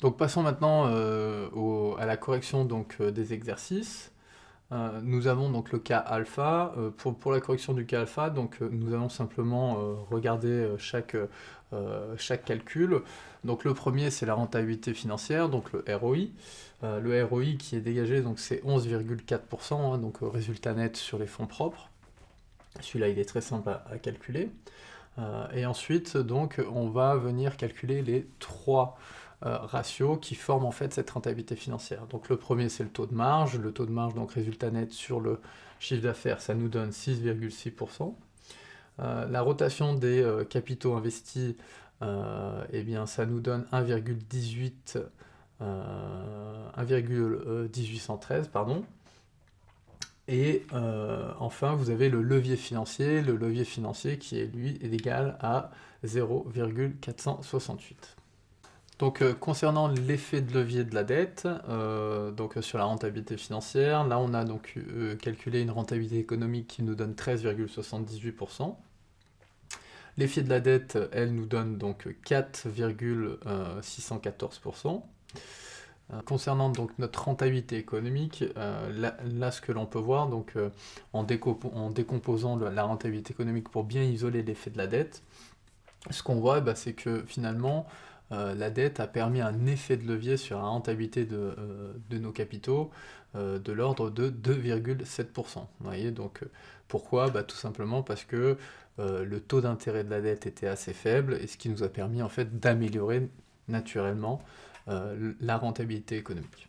Donc passons maintenant à la correction donc, des exercices. Nous avons donc le cas alpha. Pour la correction du cas alpha, donc, nous allons simplement regarder chaque calcul. Donc le premier, c'est la rentabilité financière, donc le ROI. Le ROI qui est dégagé, donc c'est 11,4%, hein, donc résultat net sur les fonds propres. Celui-là, il est très simple à calculer. Et ensuite, donc, on va venir calculer les trois ratios qui forment en fait cette rentabilité financière. Donc le premier, c'est le taux de marge. Le taux de marge, donc résultat net sur le chiffre d'affaires, ça nous donne 6,6%. La rotation des capitaux investis, eh bien, ça nous donne 1,1813, pardon. Et enfin, vous avez le levier financier qui est, lui, est égal à 0,468. Donc concernant l'effet de levier de la dette, donc sur la rentabilité financière, là on a donc calculé une rentabilité économique qui nous donne 13,78%. L'effet de la dette, elle nous donne donc 4,614%. Concernant donc notre rentabilité économique, là ce que l'on peut voir, donc, en décomposant la rentabilité économique pour bien isoler l'effet de la dette, ce qu'on voit, c'est que finalement la dette a permis un effet de levier sur la rentabilité de nos capitaux de l'ordre de 2,7%. Vous voyez, donc pourquoi? Tout simplement parce que le taux d'intérêt de la dette était assez faible, et ce qui nous a permis en fait d'améliorer naturellement la rentabilité économique.